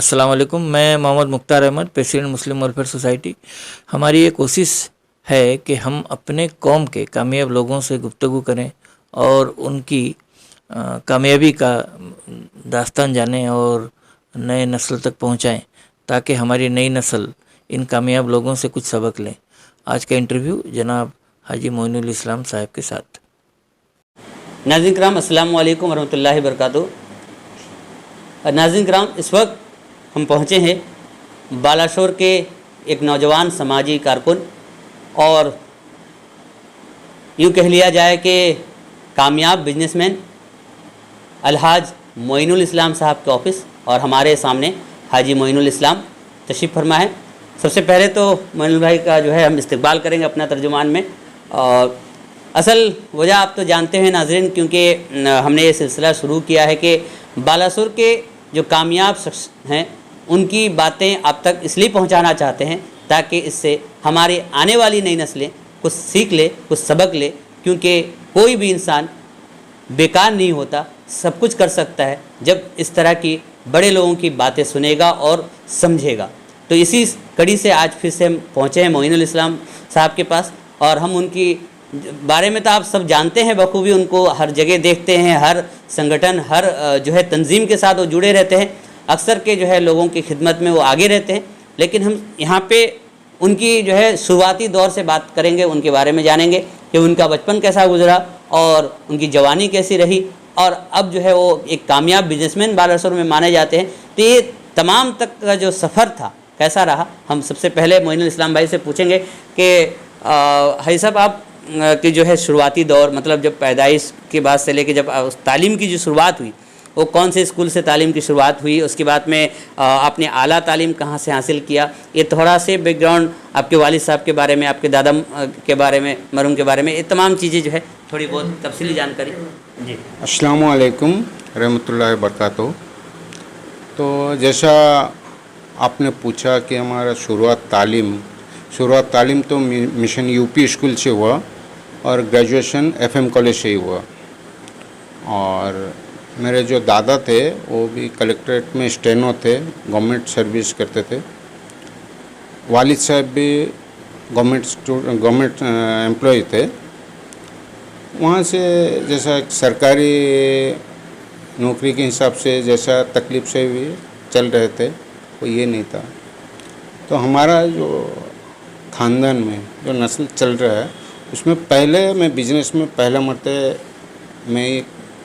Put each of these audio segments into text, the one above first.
अस्सलाम वालेकुम। मैं Mohammad Mukhtar Ahmad, president Muslim welfare society. हमारी ये कोशिश है कि हम अपने कौम के कामयाब लोगों से गुफ्तगू करें और उनकी कामयाबी का दास्तान जानें और नए नस्ल तक पहुंचाएं, ताकि हमारी नई नस्ल इन कामयाब लोगों से कुछ सबक लें। आज का इंटरव्यू जनाब हाजी मोइनुल इस्लाम साहब के साथ। नाज़रीन किराम, अस्सलामु अलैकुम वरहमतुल्लाहि वबरकातुहू। नाज़रीन किराम, इस वक्त हम पहुँचे हैं बालाशोर के एक नौजवान समाजी कारकुन और यूँ कह लिया जाए कि कामयाब बिजनेसमैन अलहाज मोइनुल इस्लाम साहब के ऑफ़िस, और हमारे सामने हाजी मोइनुल इस्लाम तशरीफ़ फरमा है। सबसे पहले तो मोइनुल भाई का जो है हम इस्तकबाल करेंगे अपना तर्जुमान में। और असल वजह आप तो जानते हैं नाज़रीन, क्योंकि हमने ये सिलसिला शुरू किया है कि बालासुर के जो कामयाब शख्स हैं उनकी बातें आप तक इसलिए पहुंचाना चाहते हैं ताकि इससे हमारी आने वाली नई नस्लें कुछ सीख ले, कुछ सबक ले, क्योंकि कोई भी इंसान बेकार नहीं होता, सब कुछ कर सकता है जब इस तरह की बड़े लोगों की बातें सुनेगा और समझेगा। तो इसी कड़ी से आज फिर से हम पहुँचे हैं मोइनुल इस्लाम साहब के पास, और हम उनकी बारे में तो आप सब जानते हैं बखूबी, उनको हर जगह देखते हैं, हर संगठन, हर जो है तंजीम के साथ वो जुड़े रहते हैं, अक्सर के जो है लोगों की खिदमत में वो आगे रहते हैं। लेकिन हम यहाँ पे उनकी जो है शुरुआती दौर से बात करेंगे, उनके बारे में जानेंगे कि उनका बचपन कैसा गुजरा और उनकी जवानी कैसी रही, और अब जो है वो एक कामयाब बिजनेसमैन बालासुर में माने जाते हैं। तो ये तमाम तक का जो सफ़र था कैसा रहा, हम सबसे पहले मोइनुल इस्लाम भाई से पूछेंगे कि भाई साहब, आप कि जो है शुरुआती दौर, मतलब जब पैदाइश के बाद से लेके जब तालीम की जो शुरुआत हुई, वो कौन से स्कूल से तालीम की शुरुआत हुई, उसके बाद में आपने आला तालीम कहाँ से हासिल किया, ये थोड़ा से बैकग्राउंड आपके वालिद साहब के बारे में, आपके दादा के बारे में, मरहूम के बारे में, ये तमाम चीज़ें जो है थोड़ी बहुत तफसीली जानकारी जी। अस्सलामु अलैकुम रहमतुल्लाहि बरकातहू। तो जैसा आपने पूछा कि हमारा शुरुआत तालीम तो मिशन यूपी स्कूल से हुआ और ग्रेजुएशन एफएम कॉलेज से ही हुआ। और मेरे जो दादा थे वो भी कलेक्ट्रेट में स्टेनो थे, गवर्नमेंट सर्विस करते थे। वालिद साहब भी गवर्नमेंट एम्प्लॉय थे। वहाँ से जैसा सरकारी नौकरी के हिसाब से जैसा तकलीफ़ से भी चल रहे थे, वो ये नहीं था। तो हमारा जो ख़ानदान में जो नस्ल चल रहा है उसमें पहले मैं बिजनेस में पहला मरतबा मैं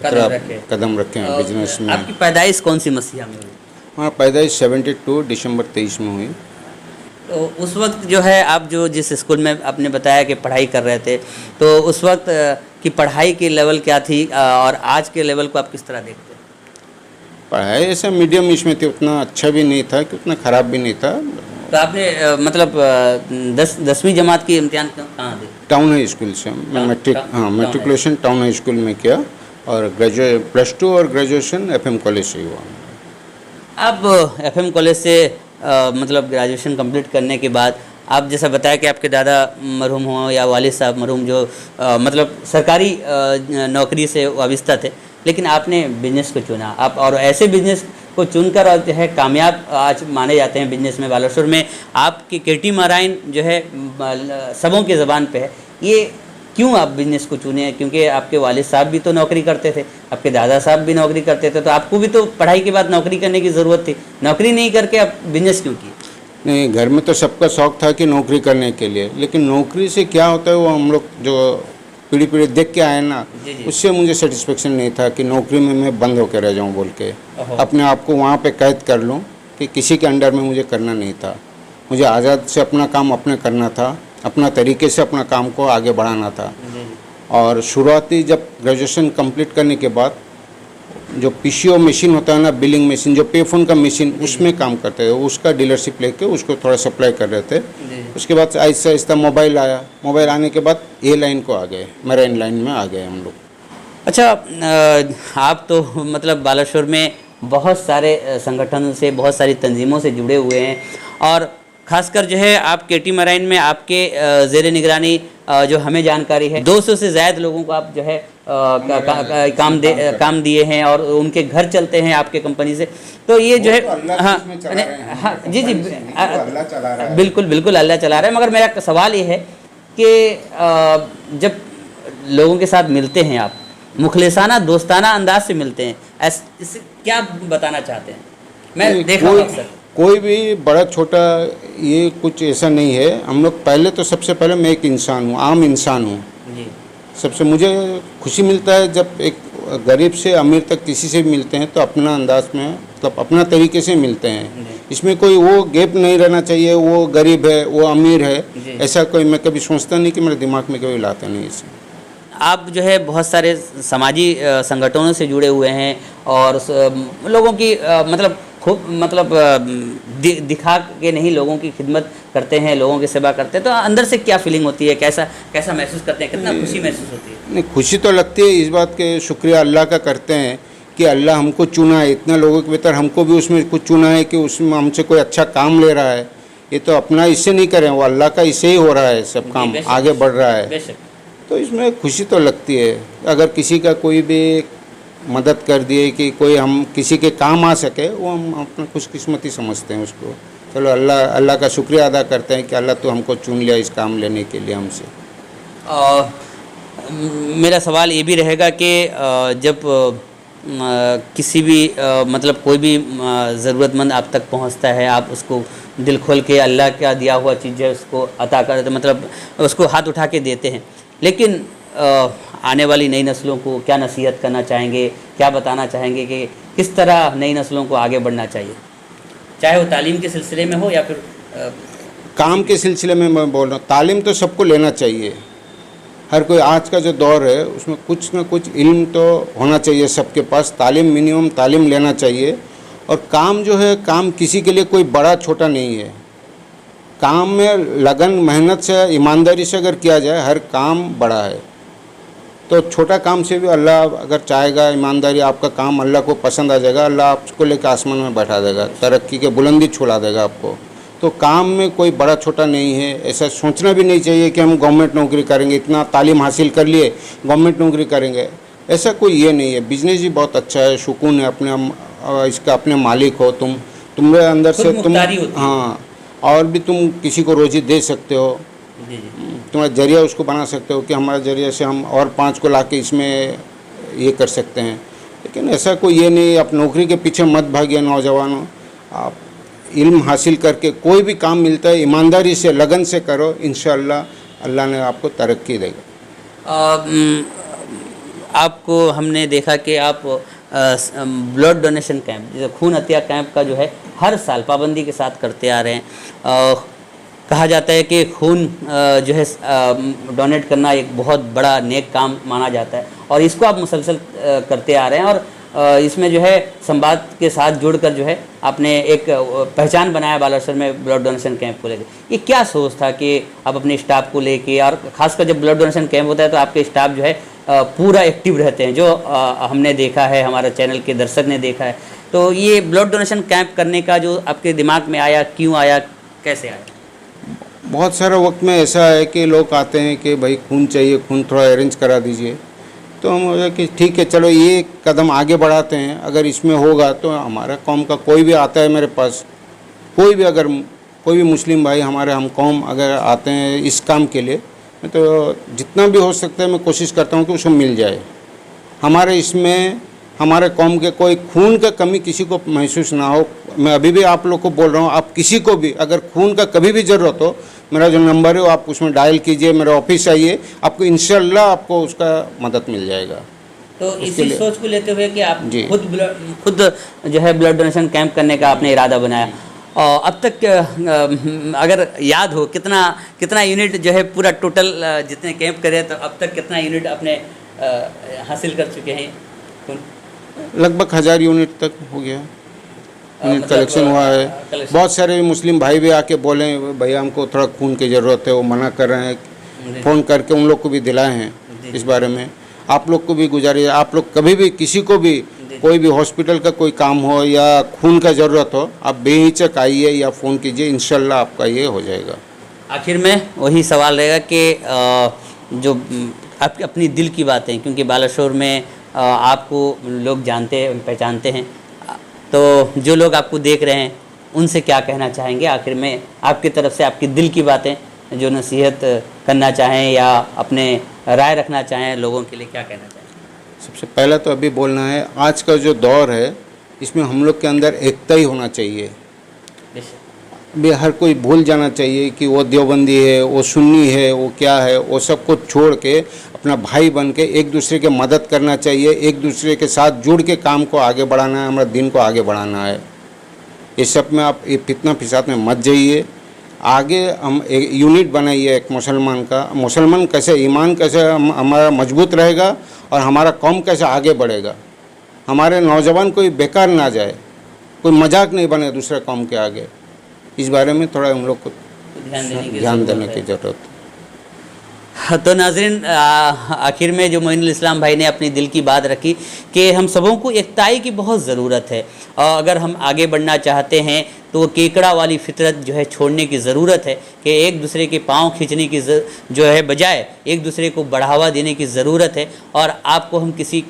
कदम रखे हैं बिजनेस में। आपकी पैदाइश कौन सी मसीहा में हुई? हमारा पैदाइश 72 दिसंबर 23 में हुई। तो उस वक्त जो है आप जो जिस स्कूल में आपने बताया कि पढ़ाई कर रहे थे, तो उस वक्त की पढ़ाई की लेवल क्या थी और आज के लेवल को आप किस तरह देखते हैं? पढ़ाई ऐसा मीडियम इसमें थी, उतना अच्छा भी नहीं था कि उतना ख़राब भी नहीं था। तो आपने मतलब 10वीं जमात की इम्तिहान कहाँ दी? टाउन हाई स्कूल से मैं मेट्रिकुलेशन टाउन हाई स्कूल में किया, और +2 और ग्रेजुएशन एफएम कॉलेज से हुआ। अब एफएम कॉलेज से मतलब ग्रेजुएशन कंप्लीट करने के बाद आप जैसा बताया कि आपके दादा मरहूम हो या वालिद साहब मरहूम जो मतलब सरकारी नौकरी से वाबस्ता थे, लेकिन आपने बिजनेस को चुना। आप और ऐसे बिजनेस को चुनकर और जो है कामयाब आज माने जाते हैं बिजनेस में। बालासुर में आपकी केटी माराइन जो है सबों की ज़बान पे है। ये क्यों आप बिजनेस को चुने? क्योंकि आपके वालिद साहब भी तो नौकरी करते थे, आपके दादा साहब भी नौकरी करते थे, तो आपको भी तो पढ़ाई के बाद नौकरी करने की ज़रूरत थी। नौकरी नहीं करके आप बिजनेस क्यों किए? नहीं, घर में तो सबका शौक़ था कि नौकरी करने के लिए, लेकिन नौकरी से क्या होता है वो हम लोग जो पीढ़ी देख के आए ना, उससे मुझे सेटिस्फेक्शन नहीं था कि नौकरी में मैं बंद होकर रह जाऊं बोल के अपने आप को वहाँ पे कैद कर लूं कि किसी के अंडर में मुझे करना नहीं था। मुझे आज़ाद से अपना काम अपने करना था, अपना तरीके से अपना काम को आगे बढ़ाना था। और शुरुआती जब ग्रेजुएशन कंप्लीट करने के बाद जो पीसीओ मशीन होता है ना, बिलिंग मशीन, जो पे फोन का मशीन, उसमें काम करते थे। उसका डीलरशिप लेके उसको थोड़ा सप्लाई कर रहे थे। उसके बाद आहिस्ता आहिस्ता मोबाइल आया। मोबाइल आने के बाद ए लाइन को आ गए, मरीन लाइन में आ गए हम लोग। अच्छा, आप तो मतलब बालासुर में बहुत सारे संगठनों से, बहुत सारी तंजीमों से जुड़े हुए हैं, और खासकर जो है आप केटी मराइन में आपके ज़ेर निगरानी जो हमें जानकारी है 200 से ज़्यादा लोगों को आप जो है काम दिए हैं और उनके घर चलते हैं आपके कंपनी से, तो ये जो है हाँ जी जी बिल्कुल बिल्कुल अल्लाह चला रहा है। मगर मेरा सवाल ये है कि जब लोगों के साथ मिलते हैं आप मुखलिसाना दोस्ताना अंदाज से मिलते हैं, इससे क्या बताना चाहते हैं? मैं देखा हूं अक्सर कोई भी बड़ा छोटा ये कुछ ऐसा नहीं है। हम लोग पहले तो सबसे पहले मैं एक इंसान हूँ, आम इंसान हूँ जी। सबसे मुझे खुशी मिलता है जब एक गरीब से अमीर तक किसी से भी मिलते हैं तो अपना अंदाज में मतलब अपना तरीके से मिलते हैं। इसमें कोई वो गैप नहीं रहना चाहिए, वो गरीब है वो अमीर है, ऐसा कोई मैं कभी सोचता नहीं कि मेरे दिमाग में कभी लाता नहीं इसे। आप जो है बहुत सारे समाजी संगठनों से जुड़े हुए हैं और लोगों की मतलब दिखा के नहीं लोगों की खिदमत करते हैं, लोगों की सेवा करते हैं, तो अंदर से क्या फीलिंग होती है, कैसा महसूस करते हैं, कितना खुशी महसूस होती है? नहीं, खुशी तो लगती है, इस बात के शुक्रिया अल्लाह का करते हैं कि अल्लाह हमको चुना है, इतना लोगों के भीतर हमको भी उसमें कुछ चुना है कि उसमें हमसे कोई अच्छा काम ले रहा है। ये तो अपना इससे नहीं करें, वो अल्लाह का इससे ही हो रहा है, सब काम आगे बढ़ रहा है, तो इसमें खुशी तो लगती है। अगर किसी का कोई भी मदद कर दिए कि कोई हम किसी के काम आ सके, वो हम अपना खुशकिस्मती समझते हैं उसको। चलो अल्लाह का शुक्रिया अदा करते हैं कि अल्लाह तो हमको चुन लिया इस काम लेने के लिए हमसे। मेरा सवाल ये भी रहेगा कि जब किसी भी मतलब कोई भी ज़रूरतमंद आप तक पहुंचता है, आप उसको दिल खोल के अल्लाह का दिया हुआ चीज़ है उसको अता करते, मतलब उसको हाथ उठा के देते हैं, लेकिन आने वाली नई नस्लों को क्या नसीहत करना चाहेंगे, क्या बताना चाहेंगे कि किस तरह नई नस्लों को आगे बढ़ना चाहिए, चाहे वो तालीम के सिलसिले में हो या फिर काम के सिलसिले में? मैं बोल रहा हूँ तालीम तो सबको लेना चाहिए, हर कोई। आज का जो दौर है उसमें कुछ न कुछ इल्म तो होना चाहिए सबके पास, तालीम मिनिमम तालीम लेना चाहिए। और काम जो है, काम किसी के लिए कोई बड़ा छोटा नहीं है। काम में लगन मेहनत से ईमानदारी से अगर किया जाए हर काम बड़ा है। तो छोटा काम से भी अल्लाह अगर चाहेगा, ईमानदारी आपका काम अल्लाह को पसंद आ जाएगा, अल्लाह आपको लेकर आसमान में बैठा देगा, तरक्की के बुलंदी छुड़ा देगा आपको। तो काम में कोई बड़ा छोटा नहीं है, ऐसा सोचना भी नहीं चाहिए कि हम गवर्नमेंट नौकरी करेंगे, इतना तालीम हासिल कर लिए गवर्नमेंट नौकरी करेंगे, ऐसा कोई ये नहीं है। बिजनेस ही बहुत अच्छा है, सुकून है, अपने इसका अपने मालिक हो तुम, तुम्हारे अंदर से तुम, हाँ, और भी तुम किसी को रोजी दे सकते हो, तुम्हारा जरिया उसको बना सकते हो कि हमारे जरिए से हम और 5 को लाके इसमें ये कर सकते हैं। लेकिन ऐसा कोई ये नहीं, आप नौकरी के पीछे मत भागिए नौजवानों, आप इल्म हासिल करके कोई भी काम मिलता है ईमानदारी से लगन से करो, इंशाअल्लाह अल्लाह ने आपको तरक्की देगा। आपको हमने देखा कि आप ब्लड डोनेशन कैंप, जैसे खून हत्या कैंप का जो है हर साल पाबंदी के साथ करते आ रहे हैं। कहा जाता है कि खून जो है डोनेट करना एक बहुत बड़ा नेक काम माना जाता है और इसको आप मुसलसल करते आ रहे हैं और इसमें जो है संवाद के साथ जुड़कर जो है आपने एक पहचान बनाया बालासर में ब्लड डोनेशन कैंप को लेकर। ये क्या सोच था कि आप अपने स्टाफ को लेके, और ख़ासकर जब ब्लड डोनेशन कैंप होता है तो आपके स्टाफ जो है पूरा एक्टिव रहते हैं, जो हमने देखा है, हमारे चैनल के दर्शक ने देखा है। तो ये ब्लड डोनेशन कैंप करने का जो आपके दिमाग में आया, क्यों आया, कैसे आया? बहुत सारा वक्त में ऐसा है कि लोग आते हैं कि भाई खून चाहिए, खून थोड़ा अरेंज करा दीजिए, तो हम बोले कि ठीक है चलो ये कदम आगे बढ़ाते हैं, अगर इसमें होगा तो हमारा कौम का कोई भी आता है मेरे पास, कोई भी अगर कोई भी मुस्लिम भाई हमारे हम कौम अगर आते हैं इस काम के लिए, तो जितना भी हो सकता है मैं कोशिश करता हूँ कि उसको मिल जाए। हमारे इसमें हमारे कौम के कोई खून का कमी किसी को महसूस ना हो। मैं अभी भी आप लोग को बोल रहा हूँ, आप किसी को भी अगर खून का कभी भी ज़रूरत हो, मेरा जो नंबर है वो आप उसमें डायल कीजिए, मेरे ऑफिस आइए, आपको इंशाल्लाह आपको उसका मदद मिल जाएगा। तो इसी सोच को लेते हुए कि आप खुद जो है ब्लड डोनेशन कैंप करने का आपने इरादा बनाया, और अब तक अगर याद हो कितना यूनिट जो है पूरा टोटल जितने कैंप करे, तो अब तक कितना यूनिट आपने हासिल कर चुके हैं? लगभग 1000 यूनिट तक हो गया, यूनिट कलेक्शन हुआ है। बहुत सारे मुस्लिम भाई भी आके बोले भैया हमको थोड़ा खून की ज़रूरत है, वो मना कर रहे हैं, फ़ोन करके उन लोग को भी दिलाए हैं इस बारे में। आप लोग को भी गुजारिश, आप लोग कभी भी किसी को भी कोई भी हॉस्पिटल का कोई काम हो या खून का ज़रूरत हो, आप बेहिचक आइए या फ़ोन कीजिए, इंशाल्लाह आपका ये हो जाएगा। आखिर में वही सवाल रहेगा कि जो आपकी अपनी दिल की बातें, क्योंकि बालाशोर में आपको लोग जानते पहचानते हैं, तो जो लोग आपको देख रहे हैं उनसे क्या कहना चाहेंगे? आखिर में आपकी तरफ से आपकी दिल की बातें जो नसीहत करना चाहें या अपने राय रखना चाहें लोगों के लिए, क्या कहना चाहें? सबसे पहला तो अभी बोलना है, आज का जो दौर है इसमें हम लोग के अंदर एकता ही होना चाहिए। भी हर कोई भूल जाना चाहिए कि वो देवबंदी है, वो सुन्नी है, वो क्या है, वो सब कुछ छोड़ के अपना भाई बन के एक दूसरे की मदद करना चाहिए, एक दूसरे के साथ जुड़ के काम को आगे बढ़ाना है, हमारा दिन को आगे बढ़ाना है। ये सब में आप ये फितना फिसाद में मत जाइए। आगे हम एक यूनिट बनाइए एक मुसलमान का, मुसलमान कैसे, ईमान कैसे हमारा मजबूत रहेगा और हमारा कौम कैसे आगे बढ़ेगा। हमारे नौजवान कोई बेकार ना जाए, कोई मजाक नहीं बने दूसरे कौम के आगे। इस बारे में थोड़ा हम लोग को ध्यान देने की ज़रूरत है। तो नाज़रीन, आखिर में जो मोइनुल इस्लाम भाई ने अपनी दिल की बात रखी कि हम सबों को एकताई की बहुत ज़रूरत है, और अगर हम आगे बढ़ना चाहते हैं तो वो केकड़ा वाली फितरत जो है छोड़ने की ज़रूरत है कि एक दूसरे के पाँव खींचने की जो है बजाय एक दूसरे को बढ़ावा देने की ज़रूरत है। और आपको हम किसी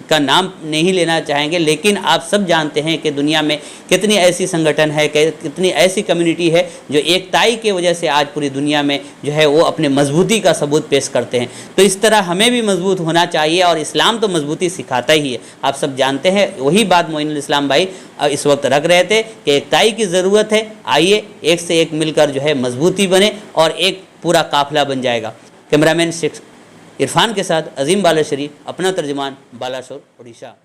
का नाम नहीं लेना चाहेंगे, लेकिन आप सब जानते हैं कि दुनिया में कितनी ऐसी संगठन है, कितनी ऐसी कम्युनिटी है जो एकताई के वजह से आज पूरी दुनिया में जो है वो अपने मजबूती का सबूत पेश करते हैं। तो इस तरह हमें भी मजबूत होना चाहिए, और इस्लाम तो मजबूती सिखाता ही है। आप सब जानते हैं, वही बात मोइनुल इस्लाम भाई इस वक्त रख रहे थे कि एकताई की ज़रूरत है। आइए एक से एक मिलकर जो है मजबूती बने और एक पूरा काफिला बन जाएगा। कैमरामैन शेख इरफान के साथ अजीम बालाशरी, अपना तर्जुमान, बालाशोर, उड़ीसा।